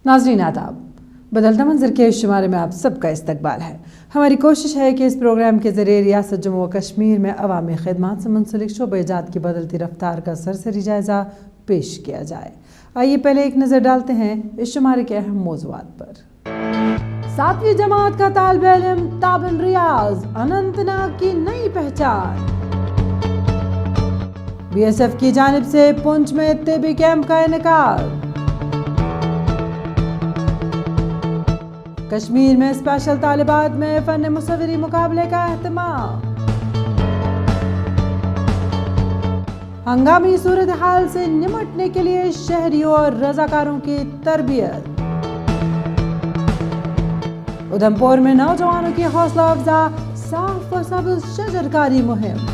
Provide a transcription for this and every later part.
नाज़रीन आदाब, बदलता मंजर के शुमारे में आप सबका इस्तकबाल है। हमारी कोशिश है कि इस प्रोग्राम के ज़रिए रियासत जम्मू व कश्मीर में अवामी खिदमात से मुंसलिक शोबे-ए-जात की बदलती रफ्तार का सरसरी जायज़ा पेश किया जाए। आइए पहले एक नज़र डालते हैं इस शुमारे के अहम मौज़ूआत पर। 7वीं जमात का तालिब इल्म ताबिन रियाज, अनंतनाग की नई पहचान। BSF की जानिब से पुंछ में तिबी कैंप का इनेकाद। कश्मीर में स्पेशल तालिबात में फन मुसव्विरी मुकाबले का एहतमाम। हंगामी सूरत हाल से निमटने के लिए शहरियों और रजाकारों की तरबियत। उधमपुर में नौजवानों की हौसला अफजा साफ व सब्ज़ शजरकारी मुहिम।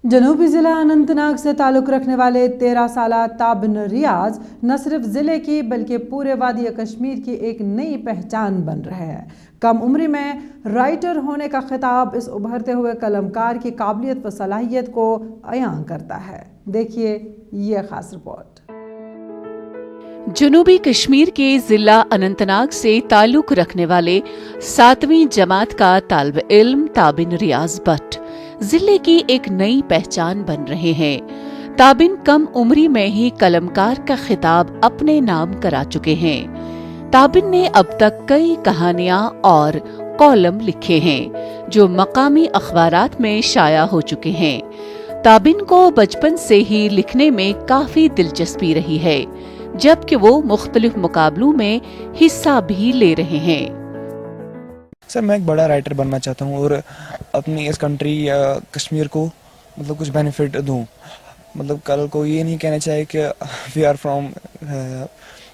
जनूबी ज़िला अनंतनाग से ताल्लुक़ रखने वाले 13 साला ताबिन रियाज न सिर्फ ज़िले की बल्कि पूरे वादी कश्मीर की एक नई पहचान बन रहे हैं। कम उम्र में राइटर होने का खिताब इस उभरते हुए कलमकार की काबिलियत व सलाहियत को अयां करता है। देखिए ये खास रिपोर्ट। जनूबी कश्मीर के जिला अनंतनाग से ताल्लुक़ रखने वाले 7वीं जमात का तालिब इल्म ताबिन रियाज भट्ट जिले की एक नई पहचान बन रहे हैं। ताबिन कम उम्री में ही कलमकार का खिताब अपने नाम करा चुके हैं। ताबिन ने अब तक कई कहानियां और कॉलम लिखे हैं जो मकामी अखबारात में शाया हो चुके हैं। ताबिन को बचपन से ही लिखने में काफी दिलचस्पी रही है, जबकि वो मुख्तलिफ मुकाबलों में हिस्सा भी ले रहे हैं। सर, मैं एक बड़ा राइटर बनना चाहता हूँ और अपनी इस कंट्री कश्मीर को मतलब कुछ बेनिफिट दूँ। मतलब कल को ये नहीं कहना चाहिए कि we are from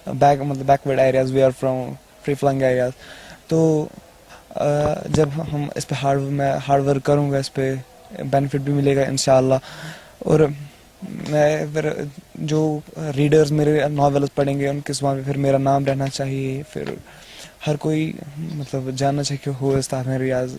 backward areas, we are from far flung areas. तो जब हम इस पे हार्ड वर्क करूँगा, इस पे बेनिफिट भी मिलेगा इंशाअल्लाह। और मैं फिर जो रीडर्स मेरे नॉवेल्स पढ़ेंगे उनके सामने फिर मेरा नाम रहना चाहिए, फिर हर कोई मतलब जानना चाहिए कि हो ताबिन रियाज।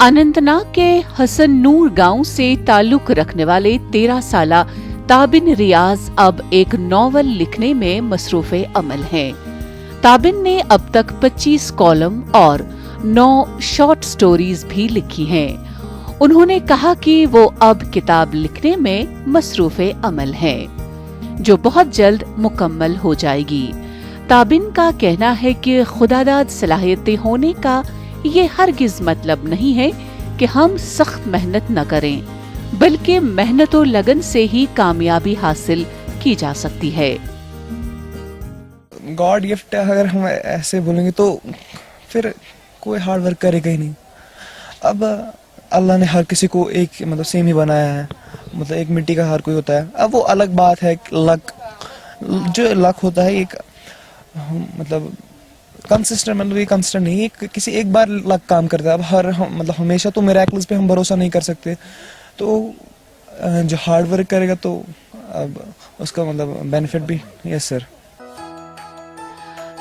अनंतनाग के हसन नूर गांव से ताल्लुक़ रखने वाले 13 साला ताबिन रियाज अब एक नॉवल लिखने में मसरूफ़े अमल हैं। ताबिन ने अब तक 25 कॉलम और 9 शॉर्ट स्टोरीज भी लिखी हैं। उन्होंने कहा कि वो अब किताब लिखने में मसरूफ़े अमल हैं, जो बहुत जल्द मुकम्मल हो जाएगी। ताबिन का कहना है कि खुदादाद सलाहियतें होने का ये हरगिज मतलब नहीं है कि हम सख्त मेहनत न करें, बल्कि मेहनत और लगन से ही कामयाबी हासिल की जा सकती है। गॉड गिफ्ट अगर हम ऐसे बोलेंगे तो फिर कोई हार्ड वर्क करेगा ही नहीं। अब अल्लाह ने हर किसी को एक मतलब सेम ही बनाया है, मतलब एक मिट्टी का हर कोई होता है। अब वो अलग बात है, जो लक होता है एक मतलब कंसिस्टेंट, मतलब ये कंसिस्टेंट नहीं, किसी एक बार लक काम करता है। अब मतलब हमेशा तो मिरेकल्स पे हम भरोसा नहीं कर सकते। तो जो हार्ड वर्क करेगा तो अब उसका मतलब बेनिफिट भी। Yes sir.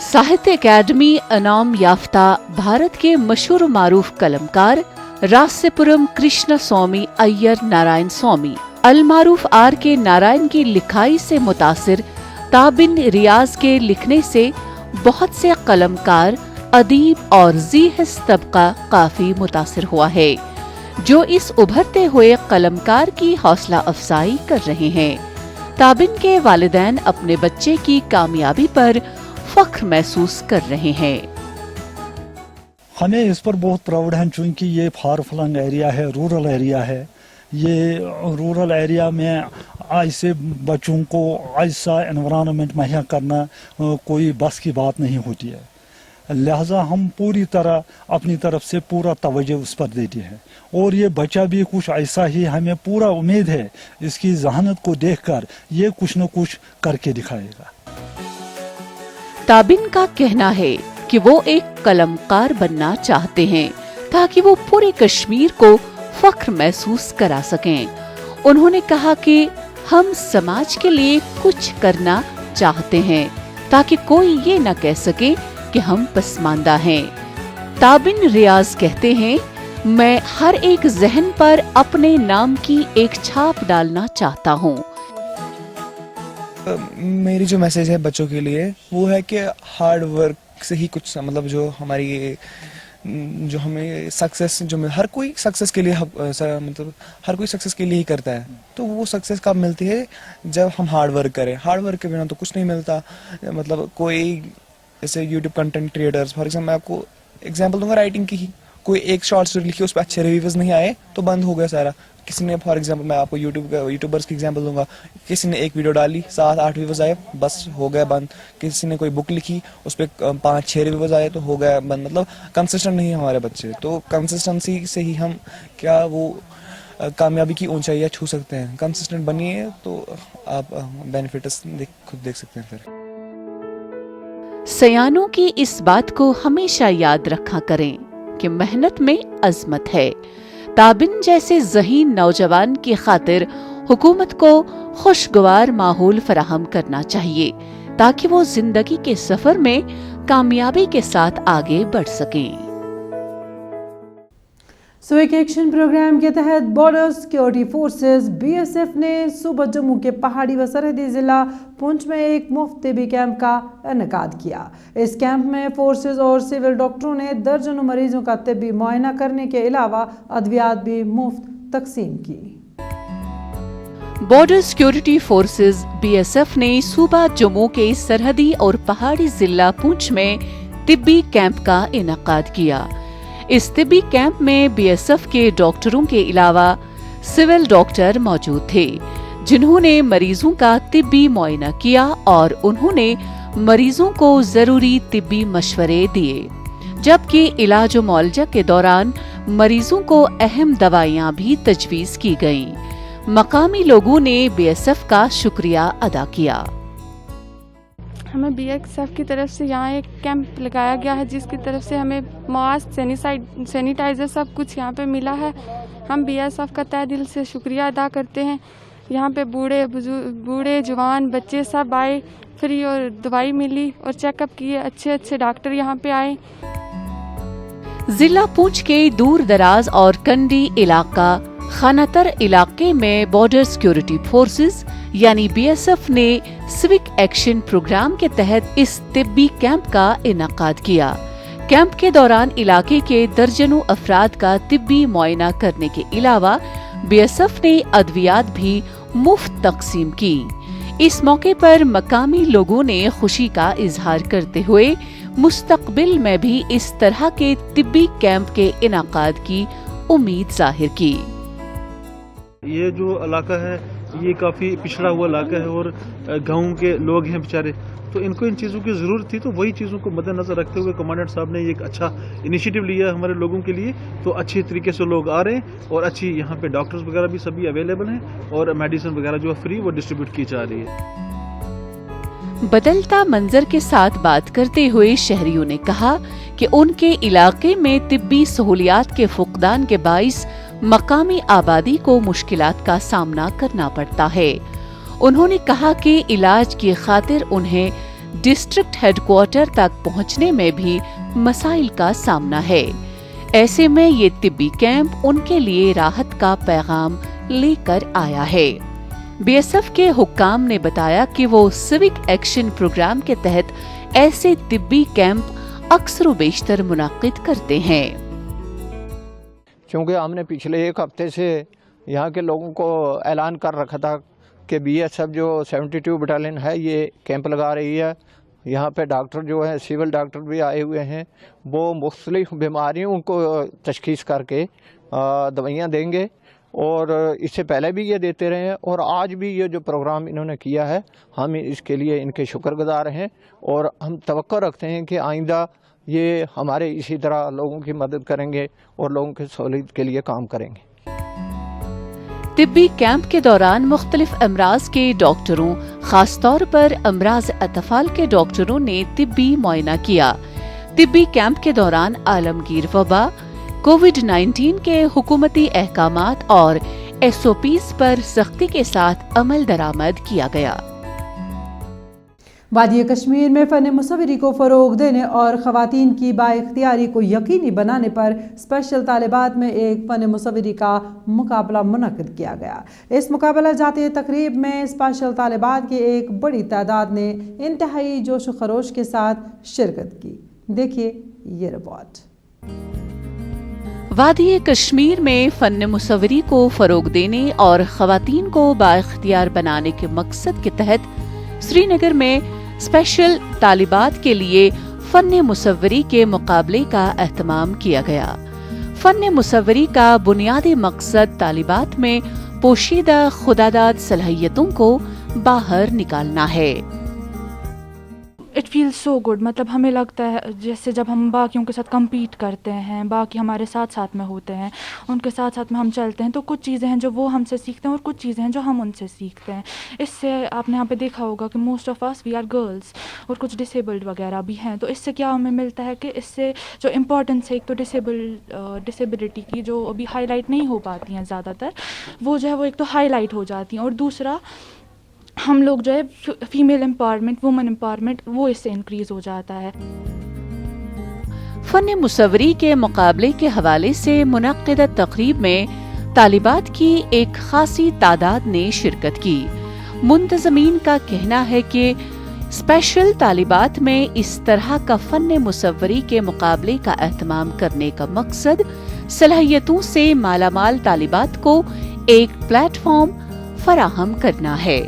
साहित्य अकादमी इनाम याफ्ता भारत के मशहूर मारूफ कलमकार रासीपुरम कृष्ण स्वामी अय्यर नारायण स्वामी अलमारूफ आर के नारायण की लिखाई से मुतासिर ताबिन रियाज के लिखने से बहुत से कलमकार, अदीब और ज़ीहिस तबका काफी मुतासिर हुआ है, जो इस उभरते हुए कलमकार की हौसला अफजाई कर रहे हैं। ताबिन के वालिदैन अपने बच्चे की कामयाबी पर फख्र महसूस कर रहे हैं। हमें इस पर बहुत प्राउड है, चूँकि ये फार फ्लंग एरिया है, रूरल एरिया है। ये रूरल एरिया में ऐसे बच्चों को ऐसा एनवायरनमेंट मुहैया करना कोई बस की बात नहीं होती है। लिहाजा हम पूरी तरह अपनी तरफ से पूरा तवज्जो उस पर देते हैं और ये बच्चा भी कुछ ऐसा ही, हमें पूरा उम्मीद है इसकी जहानत को देखकर ये कुछ न कुछ करके दिखाएगा। ताबिन का कहना है कि वो एक कलमकार बनना चाहते हैं ताकि वो पूरे कश्मीर को फख्र महसूस करा सकें। उन्होंने कहा कि हम समाज के लिए कुछ करना चाहते हैं ताकि कोई ये न कह सके कि हम पसमानदा हैं। ताबिन रियाज कहते हैं, मैं हर एक जहन पर अपने नाम की एक छाप डालना चाहता हूँ। میری جو میسیج ہے بچوں کے لیے وہ ہے کہ ہارڈ ورک سے ہی کچھ مطلب جو ہماری جو ہمیں سکسیس جو ہر کوئی سکسیس کے لیے مطلب ہر کوئی سکسیس کے لیے ہی کرتا ہے, تو وہ سکسیس کب ملتی ہے جب ہم ہارڈ ورک کریں. ہارڈ ورک کے بنا تو کچھ نہیں ملتا. مطلب کوئی جیسے YouTube content creators for example, میں آپ کو ایگزامپل دوں گا رائٹنگ کی ہی, کوئی ایک شارٹ اسٹوری لکھی اس پہ اچھے ریویوز نہیں آئے تو بند ہو گیا سارا. کسی نے فار ایگزامپل میں آپ کو یوٹیوبرس کی ایگزامپل دوں گا, کسی نے ایک ویڈیو ڈالی 7-8 ویوز آئے بس ہو گیا بند. کسی نے کوئی بک لکھی اس پہ 5-6 ریویوز آئے تو ہو گیا بند. مطلب کنسسٹنٹ نہیں ہے ہمارے بچے, تو کنسسٹنسی سے ہی ہم کیا وہ کامیابی کی اونچائیاں چھو سکتے ہیں. کنسسٹنٹ بنیے تو آپ بینیفٹس خود دیکھ سکتے ہیں. پھر سیانوں کی اس بات کو ہمیشہ یاد رکھا کریں کہ محنت میں عظمت ہے. تابن جیسے ذہین نوجوان کی خاطر حکومت کو خوشگوار ماحول فراہم کرنا چاہیے تاکہ وہ زندگی کے سفر میں کامیابی کے ساتھ آگے بڑھ سکیں. سویک ایکشن پروگرام کے تحت بارڈر سیکیورٹی فورسز BSF نے صوبہ جموں کے پہاڑی و سرحدی ضلع پونچھ میں ایک مفت طبی کیمپ کا انعقاد کیا. اس کیمپ میں فورسز اور سول ڈاکٹروں نے درجنوں مریضوں کا طبی معائنہ کرنے کے علاوہ ادویات بھی مفت تقسیم کی. بارڈر سیکیورٹی فورسز BSF نے صوبہ جموں کے سرحدی اور پہاڑی ضلع پونچھ میں طبی کیمپ کا انعقاد کیا. اس طبی کیمپ میں BSF کے ڈاکٹروں کے علاوہ سول ڈاکٹر موجود تھے جنہوں نے مریضوں کا طبی معائنہ کیا اور انہوں نے مریضوں کو ضروری طبی مشورے دیے, جبکہ علاج و معالجہ کے دوران مریضوں کو اہم دوائیاں بھی تجویز کی گئیں. مقامی لوگوں نے BSF کا شکریہ ادا کیا. ہمیں BSF کی طرف سے یہاں ایک کیمپ لگایا گیا ہے جس کی طرف سے ہمیں ماسک, سینیٹائزر سب کچھ یہاں پہ ملا ہے. ہم BSF کا تہ دل سے شکریہ ادا کرتے ہیں. یہاں پہ بوڑھے جوان بچے سب آئے, فری اور دوائی ملی اور چیک اپ کیے. اچھے ڈاکٹر یہاں پہ آئے. ضلع پونچھ کے دور دراز اور کنڈی علاقہ خاناتر علاقے میں بارڈر سیکیورٹی فورسز یعنی BSF نے سوک ایکشن پروگرام کے تحت اس طبی کیمپ کا انعقاد کیا. کیمپ کے دوران علاقے کے درجنوں افراد کا طبی معائنہ کرنے کے علاوہ BSF نے ادویات بھی مفت تقسیم کی. اس موقع پر مقامی لوگوں نے خوشی کا اظہار کرتے ہوئے مستقبل میں بھی اس طرح کے طبی کیمپ کے انعقاد کی امید ظاہر کی. یہ جو علاقہ ہے یہ کافی پچھڑا ہوا علاقہ ہے اور گاؤں کے لوگ ہیں بیچارے, تو ان کو ان چیزوں کی ضرورت تھی. تو وہی چیزوں کو مد نظر رکھتے ہوئے کمانڈنٹ صاحب نے ایک اچھا انیشیٹو لیا ہمارے لوگوں کے لیے. تو اچھے طریقے سے لوگ آ رہے ہیں اور اچھی یہاں پہ ڈاکٹرز وغیرہ بھی سبھی اویلیبل ہیں اور میڈیسن وغیرہ جو ہے فری وہ ڈسٹریبیوٹ کی جا رہی ہے. بدلتا منظر کے ساتھ بات کرتے ہوئے شہریوں نے کہا کہ ان کے علاقے میں طبی سہولیات کے فقدان کے باعث مقامی آبادی کو مشکلات کا سامنا کرنا پڑتا ہے. انہوں نے کہا کہ علاج کی خاطر انہیں ڈسٹرکٹ ہیڈ کوارٹر تک پہنچنے میں بھی مسائل کا سامنا ہے. ایسے میں یہ طبی کیمپ ان کے لیے راحت کا پیغام لے کر آیا ہے. BSF کے حکام نے بتایا کہ وہ سوک ایکشن پروگرام کے تحت ایسے طبی کیمپ اکثر و بیشتر منعقد کرتے ہیں. کیونکہ ہم نے پچھلے ایک ہفتے سے یہاں کے لوگوں کو اعلان کر رکھا تھا کہ BSF جو 72 بٹالین ہے یہ کیمپ لگا رہی ہے. یہاں پہ ڈاکٹر جو ہیں سول ڈاکٹر بھی آئے ہوئے ہیں, وہ مختلف بیماریوں کو تشخیص کر کے دوائیاں دیں گے اور اس سے پہلے بھی یہ دیتے رہے ہیں اور آج بھی یہ جو پروگرام انہوں نے کیا ہے ہم اس کے لیے ان کے شکر گزار ہیں اور ہم توقع رکھتے ہیں کہ آئندہ یہ ہمارے اسی طرح لوگوں کی مدد کریں گے اور لوگوں کی سہولت کے لیے کام کریں گے. طبی کیمپ کے دوران مختلف امراض کے ڈاکٹروں خاص طور پر امراض اطفال کے ڈاکٹروں نے طبی معائنہ کیا. طبی کیمپ کے دوران عالمگیر وبا, کووڈ-19 کے حکومتی احکامات اور SOPs پر سختی کے ساتھ عمل درآمد کیا گیا. वादी कश्मीर में फ़न मुसव्वरी को फ़रोग़ देने और ख़वातीन की बाइख्तियारी को यकीनी बनाने पर स्पेशल तालिबात में एक फ़न मुसव्वरी का मुकाबला मुनक़िद किया गया। इस मुकाबला जाती तकरीब में स्पेशल तालिबात की एक बड़ी तादाद ने इंतहाई जोश व खरोश के साथ शिरकत की। देखिए ये रिपोर्ट। वादी कश्मीर में फ़न मुसव्वरी को फ़रोग़ देने और ख़वातीन को बाइख्तियार बनाने के मकसद के तहत श्रीनगर में स्पेशल तालिबात के लिए फ़न मुसव्वरी के मुकाबले का एहतमाम किया गया। फ़न मुसव्वरी का बुनियादी मकसद तालिबात में पोशीदा खुदादाद सलाहियतों को बाहर निकालना है। इट फील सो गुड, मतलब हमें लगता है जैसे जब हम बाकियों के साथ कम्पीट करते हैं, बाकी हमारे साथ साथ में होते हैं, उनके साथ साथ में हम चलते हैं, तो कुछ चीज़ें हैं जो वो हमसे सीखते हैं और कुछ चीज़ें हैं जो हम उनसे सीखते हैं। इससे आपने यहाँ पे देखा होगा कि most of us we are girls और कुछ डिसेबल्ड वगैरह भी हैं, तो इससे क्या हमें मिलता है कि इससे जो इम्पोर्टेंस है एक तो डिसेबिलिटी की जो अभी हाईलाइट नहीं हो पाती हैं ज़्यादातर, वो जो है वो एक तो हाईलाइट हो जाती हैं, और दूसरा हम लोग जो है फीमेल एम्पावरमेंट, वुमेन एम्पावरमेंट, वो इससे इंक्रीज हो जाता है। फ़न मुसव्वरी के मुकाबले के हवाले से मुनक़्क़िदा तक़रीब में तालिबात की एक खासी तादाद ने शिरकत की। मुंतज़मीन का कहना है कि स्पेशल तालिबात में इस तरह का फ़न मुसव्वरी के मुकाबले का एहतमाम करने का मकसद सलाहियतों से मालामाल तालिबात को एक प्लेटफॉर्म फराहम करना है।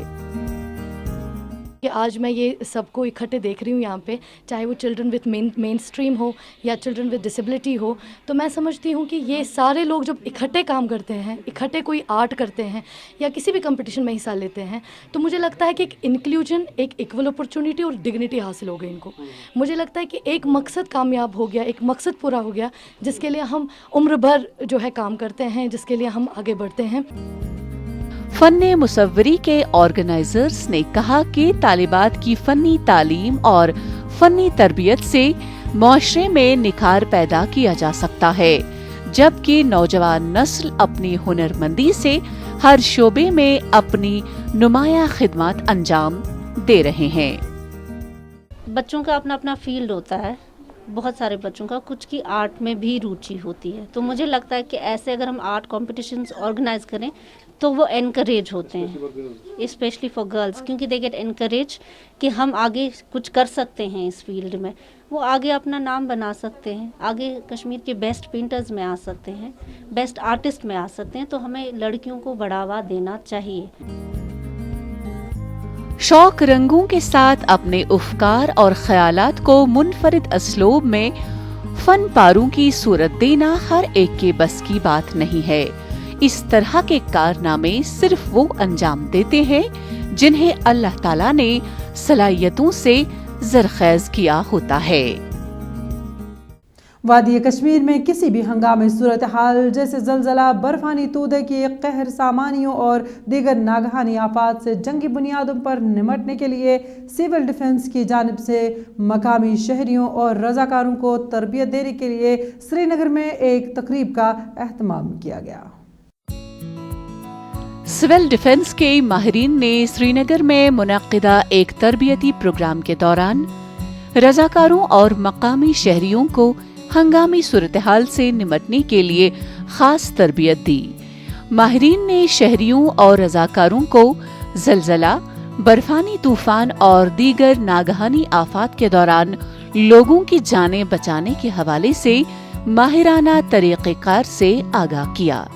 कि आज मैं ये सबको इकट्ठे देख रही हूँ यहाँ पे, चाहे वो चिल्ड्रन विद मेन स्ट्रीम हो या चिल्ड्रन विद डिसेबिलिटी हो, तो मैं समझती हूँ कि ये सारे लोग जब इकट्ठे काम करते हैं, इकट्ठे कोई आर्ट करते हैं या किसी भी कंपटीशन में हिस्सा लेते हैं, तो मुझे लगता है कि एक इंक्लूजन, एक इक्वल अपॉर्चुनिटी और डिग्निटी हासिल हो गई इनको। मुझे लगता है कि एक मकसद कामयाब हो गया, एक मकसद पूरा हो गया जिसके लिए हम उम्र भर जो है काम करते हैं, जिसके लिए हम आगे बढ़ते हैं। फ़न मुसव्वरी के ऑर्गेनाइजर्स ने कहा कि तालिबात की फ़नी तालीम और फ़नी तरबियत से मुआशरे में निखार पैदा किया जा सकता है, जबकि नौजवान नस्ल अपनी हुनरमंदी से हर शोबे में अपनी नुमाया खिदमत अंजाम दे रहे हैं। बच्चों का अपना अपना फील्ड होता है, बहुत सारे बच्चों का, कुछ की आर्ट में भी रुचि होती है, तो मुझे लगता है कि ऐसे अगर हम आर्ट कॉम्पिटिशन्स ऑर्गेनाइज करें तो वो एनकरेज होते हैं, स्पेशली फॉर गर्ल्स, क्योंकि दे गेट एनकरेज कि हम आगे कुछ कर सकते हैं इस फील्ड में, वो आगे अपना नाम बना सकते हैं, आगे कश्मीर के बेस्ट पेंटर्स में आ सकते हैं, बेस्ट आर्टिस्ट में आ सकते हैं, तो हमें लड़कियों को बढ़ावा देना चाहिए। शौक रंगों के साथ अपने उफ़कार और ख़यालात को मुनफरिद असलूब में फ़न पारों की सूरत देना हर एक के बस की बात नहीं है। इस तरह के कारनामे सिर्फ वो अंजाम देते हैं जिन्हें अल्लाह ताला ने सलाहियतों से ज़रख़ैज़ किया होता है। वादी कश्मीर में किसी भी हंगामी सूरत हाल जैसे ज़लज़ला, बर्फानी तूदे की कहर सामानियों और दीगर नागहानी आफात से जंगी बुनियादों पर निमटने के लिए सिविल डिफेंस की जानिब से मकामी शहरियों और रज़ाकारों को तरबियत देने के लिए श्रीनगर में एक तकरीब का एहतमाम किया गया। सिविल डिफेंस के माहिरीन ने श्रीनगर में मुनक़्क़िदा एक तरबियती प्रोग्राम के दौरान रज़ाकारों और मकामी शहरियों को हंगामी सूरत-हाल से निमटने के लिए खास तरबियत दी। माहिरीन ने शहरियों और रज़ाकारों को ज़लज़ला, बर्फानी तूफान और दीगर नागहानी आफात के दौरान लोगों की जानें बचाने के हवाले से माहिराना तरीक़ेकार से आगाह किया।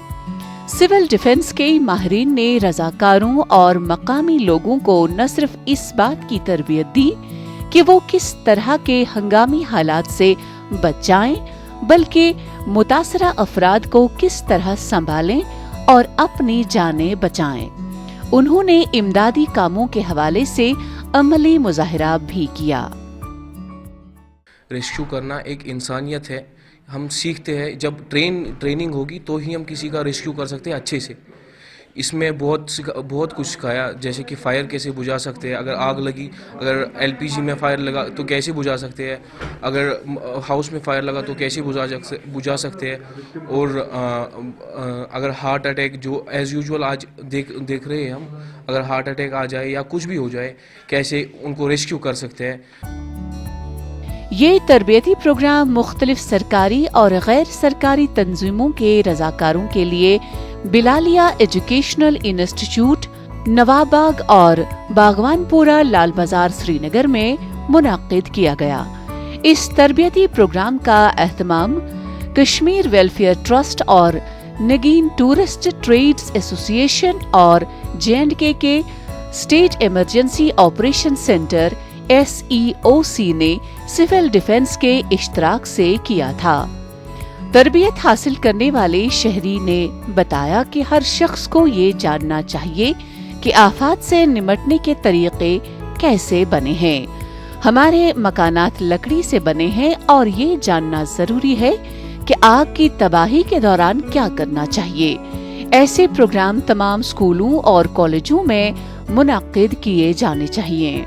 सिविल डिफेंस के माहिरीन ने रज़ाकारों और मकामी लोगों को न सिर्फ इस बात की तरबियत दी कि वो किस तरह के हंगामी हालात से बच जाएं, बल्कि मुतासरा अफराद को किस तरह संभालें और अपनी जानें बचाएं। उन्होंने इमदादी कामों के हवाले से अमली मुज़ाहरा भी किया। रेस्क्यू करना एक इंसानियत है, हम सीखते हैं, जब ट्रेनिंग होगी तो ही हम किसी का रेस्क्यू कर सकते हैं अच्छे से। اس میں بہت کچھ سکھایا، جیسے کہ فائر کیسے بجھا سکتے ہیں، اگر آگ لگی، اگر LPG میں فائر لگا تو کیسے بجھا سکتے ہیں، اگر ہاؤس میں فائر لگا تو کیسے بجھا سکتے ہیں، اور اگر ہارٹ اٹیک جو ایز یوزول آج دیکھ رہے ہیں ہم، اگر ہارٹ اٹیک آ جائے یا کچھ بھی ہو جائے کیسے ان کو ریسکیو کر سکتے ہیں۔ یہ تربیتی پروگرام مختلف سرکاری اور غیر سرکاری تنظیموں کے رضاکاروں کے لیے بلالیہ ایجوکیشنل انسٹیٹیوٹ، نواب باغ اور باغوان پورہ لال بازار سری نگر میں منعقد کیا گیا۔ اس تربیتی پروگرام کا اہتمام کشمیر ویلفیئر ٹرسٹ اور نگین ٹورسٹ ٹریڈز ایسوسی ایشن اور JNK کے state emergency operation centre SEOC نے سول ڈیفنس کے اشتراک سے کیا تھا۔ تربیت حاصل کرنے والے شہری نے بتایا کہ ہر شخص کو یہ جاننا چاہیے کہ آفات سے نمٹنے کے طریقے کیسے بنے ہیں۔ ہمارے مکانات لکڑی سے بنے ہیں اور یہ جاننا ضروری ہے کہ آگ کی تباہی کے دوران کیا کرنا چاہیے۔ ایسے پروگرام تمام اسکولوں اور کالجوں میں منعقد کیے جانے چاہیے۔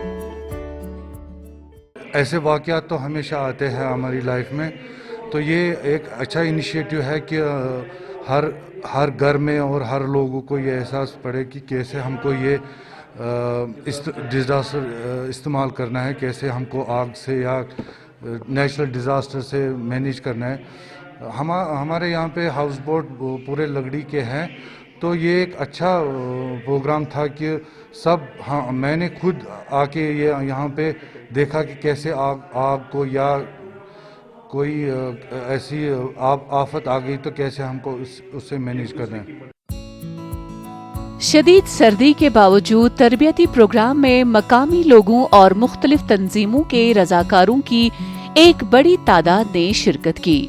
ایسے واقعات تو ہمیشہ آتے ہیں ہماری لائف میں، تو یہ ایک اچھا انیشیٹو ہے کہ ہر گھر میں اور ہر لوگوں کو یہ احساس پڑے کہ کیسے ہم کو یہ ڈیزاسٹر استعمال کرنا ہے، کیسے ہم کو آگ سے یا نیچرل ڈیزاسٹر سے مینیج کرنا ہے۔ ہمارے یہاں پہ ہاؤس بوٹ پورے لکڑی کے ہیں، تو یہ ایک اچھا پروگرام تھا کہ میں نے خود آ کے یہاں پہ دیکھا کہ کیسے آگ کو یا کوئی ایسی آفت آ گئی تو کیسے ہم کو اس سے مینیج کرنا ہے۔ شدید سردی کے باوجود تربیتی پروگرام میں مقامی لوگوں اور مختلف تنظیموں کے رضاکاروں کی ایک بڑی تعداد نے شرکت کی۔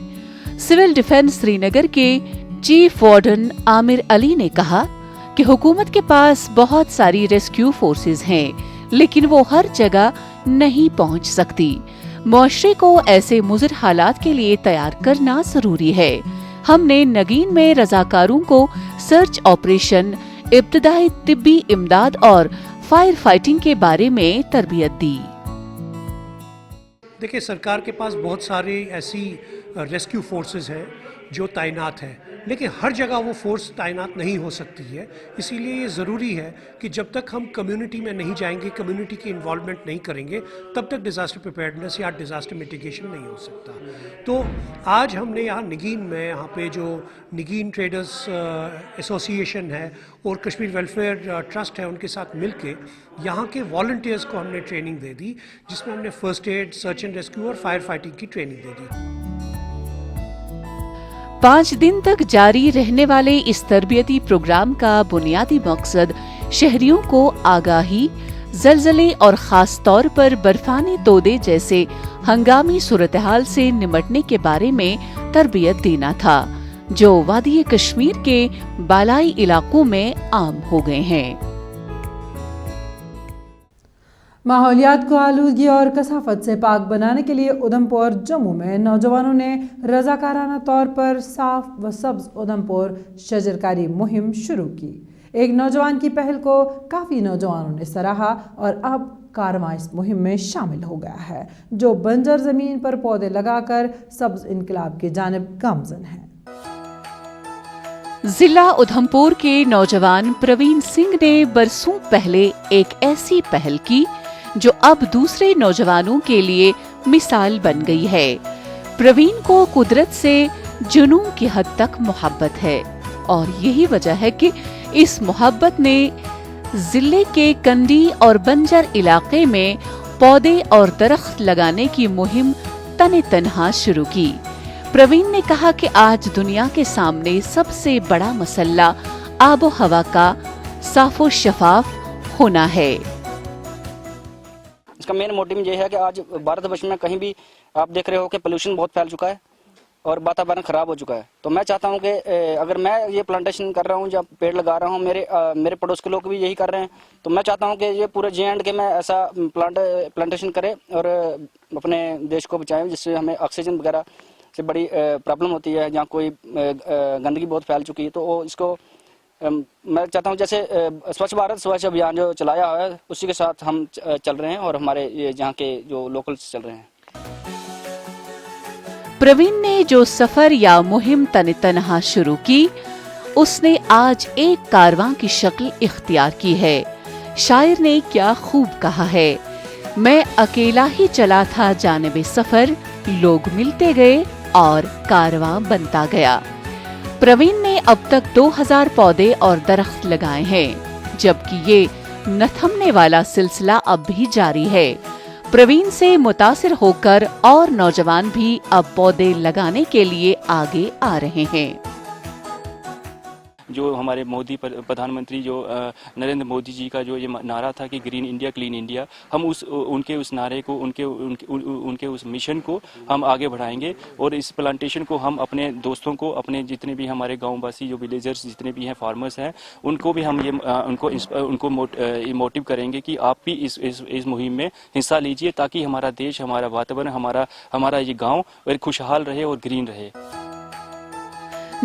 سول ڈیفنس سری نگر کے چیف وارڈن عامر علی نے کہا کہ حکومت کے پاس بہت ساری ریسکیو فورسز ہیں، لیکن وہ ہر جگہ نہیں پہنچ سکتی۔ معاشرے کو ایسے مضر حالات کے لیے تیار کرنا ضروری ہے۔ ہم نے نگین میں رضاکاروں کو سرچ آپریشن، ابتدائی طبی امداد اور فائر فائٹنگ کے بارے میں تربیت دی۔ دیکھیں، سرکار کے پاس بہت ساری ایسی ریسکیو فورسز ہیں جو تعینات ہیں، لیکن ہر جگہ وہ فورس تعینات نہیں ہو سکتی ہے۔ اسی لیے یہ ضروری ہے کہ جب تک ہم کمیونٹی میں نہیں جائیں گے، کمیونٹی کی انوالومنٹ نہیں کریں گے، تب تک ڈیزاسٹر پریپیئرڈنس یا ڈیزاسٹر میٹیگیشن نہیں ہو سکتا۔ تو آج ہم نے یہاں نگین میں، یہاں پہ جو نگین ٹریڈرز ایسوسی ایشن ہے اور کشمیر ویلفیئر ٹرسٹ ہے، ان کے ساتھ مل کے یہاں کے والنٹیئرز کو ہم نے ٹریننگ دے دی، جس میں ہم نے first aid, search and rescue اور فائر فائٹنگ کی ٹریننگ دے دی۔ 5 دن تک جاری رہنے والے اس تربیتی پروگرام کا بنیادی مقصد شہریوں کو آگاہی، زلزلے اور خاص طور پر برفانی تودے جیسے ہنگامی صورتحال سے نمٹنے کے بارے میں تربیت دینا تھا، جو وادی کشمیر کے بالائی علاقوں میں عام ہو گئے ہیں۔ ماحولیات کو آلودگی اور کثافت سے پاک بنانے کے لیے ادھمپور جموں میں نوجوانوں نے رضاکارانہ طور پر صاف و سبز ادھمپور شجرکاری مہم شروع کی۔ ایک نوجوان کی پہل کو کافی نوجوانوں نے سراہا اور اب کارواں اس مہم میں شامل ہو گیا ہے، جو بنجر زمین پر پودے لگا کر سبز انقلاب کی جانب گامزن ہے۔ ضلع ادھمپور کے نوجوان پروین سنگھ نے برسوں پہلے ایک ایسی پہل کی جو اب دوسرے نوجوانوں کے لیے مثال بن گئی ہے۔ پروین کو قدرت سے جنون کی حد تک محبت ہے اور یہی وجہ ہے کہ اس محبت نے ضلع کے کنڈی اور بنجر علاقے میں پودے اور درخت لگانے کی مہم تن تنہا شروع کی۔ پروین نے کہا کہ آج دنیا کے سامنے سب سے بڑا مسئلہ آب و ہوا کا صاف و شفاف ہونا ہے۔ اس کا مین موٹیو یہ ہے کہ آج بھارت ورش میں کہیں بھی آپ دیکھ رہے ہو کہ پولوشن بہت پھیل چکا ہے اور واتاورن خراب ہو چکا ہے۔ تو میں چاہتا ہوں کہ اگر میں یہ پلانٹیشن کر رہا ہوں یا پیڑ لگا رہا ہوں، میرے پڑوس کے لوگ بھی یہی کر رہے ہیں، تو میں چاہتا ہوں کہ یہ پورے JNK میں ایسا پلانٹیشن کرے اور اپنے دیش کو بچائیں، جس سے ہمیں آکسیجن وغیرہ سے بڑی پرابلم ہوتی ہے، جہاں کوئی گندگی بہت پھیل چکی ہے، تو اس کو मैं चाहता हूँ जैसे स्वच्छ भारत स्वच्छ अभियान जो चलाया है उसी के साथ हम चल रहे हैं और हमारे ये यहाँ के जो लोकल्स चल रहे हैं। प्रवीण ने जो सफर या मुहिम तनहा शुरू की, उसने आज एक कारवां की शक्ल इख्तियार की है। शायर ने क्या खूब कहा है, मैं अकेला ही चला था जानिबे सफर, लोग मिलते गए और कारवां बनता गया। प्रवीण ने अब तक 2000 पौधे और दरख्त लगाए हैं, जबकि ये न थमने वाला सिलसिला अब भी जारी है। प्रवीण से मुतासिर होकर और नौजवान भी अब पौधे लगाने के लिए आगे आ रहे हैं। जो हमारे मोदी प्रधानमंत्री जो नरेंद्र मोदी जी का जो ये नारा था कि ग्रीन इंडिया क्लीन इंडिया, हम उनके उस नारे को उनके उस मिशन को हम आगे बढ़ाएंगे और इस प्लांटेशन को हम अपने दोस्तों को, अपने जितने भी हमारे गाँव वासी जो विलेजर्स जितने भी हैं, फार्मर्स हैं, उनको भी हम ये उनको मोटिव करेंगे कि आप भी इस मुहिम में हिस्सा लीजिए, ताकि हमारा देश, हमारा वातावरण, हमारा ये गाँव खुशहाल रहे और ग्रीन रहे।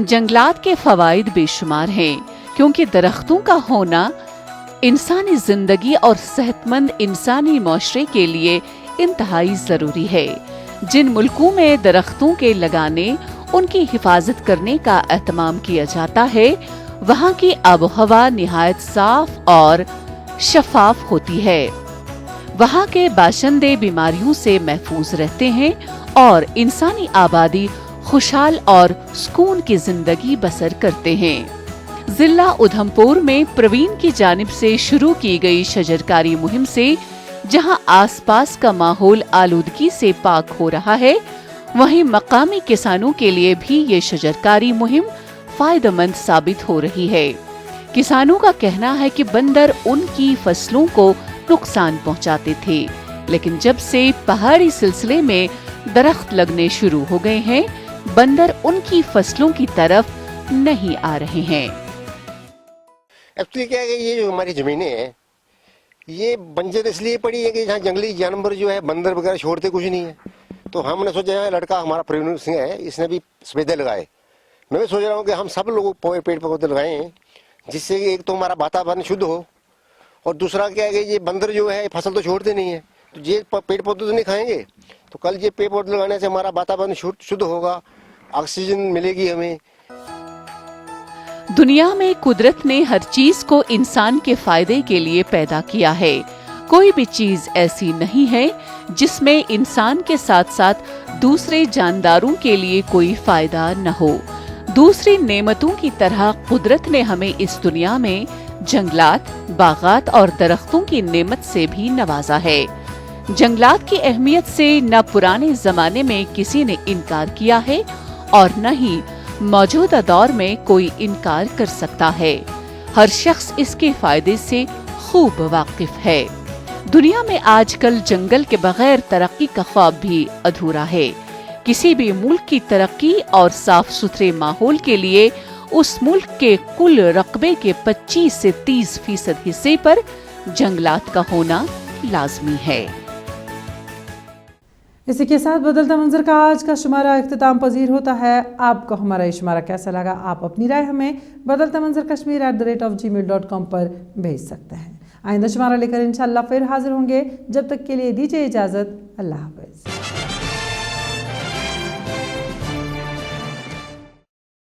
जंगलात के फवाइद बेशुमार हैं, क्योंकि दरख्तों का होना इंसानी जिंदगी और सेहतमंद इंसानी माशरे के लिए इंतहाई जरूरी है। जिन मुल्कों में दरख्तों के लगाने, उनकी हिफाजत करने का एहतमाम किया जाता है, वहाँ की आबोहवा निहायत साफ और शफाफ होती है। वहाँ के बाशिंदे बीमारियों से महफूज रहते हैं और इंसानी आबादी खुशहाल और सुकून की जिंदगी बसर करते हैं। जिला उधमपुर में प्रवीण की जानिब से शुरू की गई शजरकारी मुहिम से जहां आसपास का माहौल आलूदगी से पाक हो रहा है, वहीं मकामी किसानों के लिए भी ये शजरकारी मुहिम फायदेमंद साबित हो रही है। किसानों का कहना है कि बंदर उनकी फसलों को नुकसान पहुंचाते थे, लेकिन जब से पहाड़ी सिलसिले में दरख्त लगने शुरू हो गए हैं, बंदर उनकी फसलों की तरफ नहीं आ रहे हैं। एक्चुअली क्या है कि ये जो हमारी जमीनें हैं, ये बंजर इसलिए पड़ी है कि यहाँ जंगली जानवर जो है, बंदर वगैरह छोड़ते कुछ नहीं है। तो हमने सोचा, लड़का हमारा प्रवीण सिंह है, इसने भी सफेदे लगाए। मैं भी सोच रहा हूँ कि हम सब लोग पेड़ पौधे लगाएं, जिससे कि एक तो हमारा वातावरण शुद्ध हो, और दूसरा क्या है कि ये बंदर जो है फसल तो छोड़ते नहीं है, तो ये पेड़ पौधे तो नहीं खाएंगे, तो कल ये पेड़ पौधे लगाने से हमारा वातावरण शुद्ध होगा, ऑक्सीजन मिलेगी हमें। दुनिया में कुदरत ने हर चीज को इंसान के फायदे के लिए पैदा किया है। कोई भी चीज ऐसी नहीं है जिसमें इंसान के साथ साथ दूसरे जानदारों के लिए कोई फायदा न हो। दूसरी नेमतों की तरह कुदरत ने हमें इस दुनिया में जंगलात, बागात और दरख्तों की नेमत से भी नवाजा है। जंगलात की अहमियत से न पुराने जमाने में किसी ने इनकार किया है और न ही मौजूदा दौर में कोई इनकार कर सकता है। हर शख्स इसके फायदे से खूब वाकिफ है। दुनिया में आजकल जंगल के बगैर तरक्की का ख्वाब भी अधूरा है। किसी भी मुल्क की तरक्की और साफ सुथरे माहौल के लिए उस मुल्क के कुल रकबे के 25 से 30% हिस्से पर जंगलात का होना लाजमी है। इसी के साथ बदलता मंजर का आज का शुमारा इख्तिताम पजीर होता है। आपको हमारा ये शुमारा कैसा लगा, आप अपनी राय हमें बदलता मंजर kashmir@gmail.com पर भेज सकते हैं। आइंदा शुमारा लेकर इंशाअल्लाह फिर हाजिर होंगे। जब तक के लिए दीजिए इजाज़त। अल्लाह हाफ़िज़।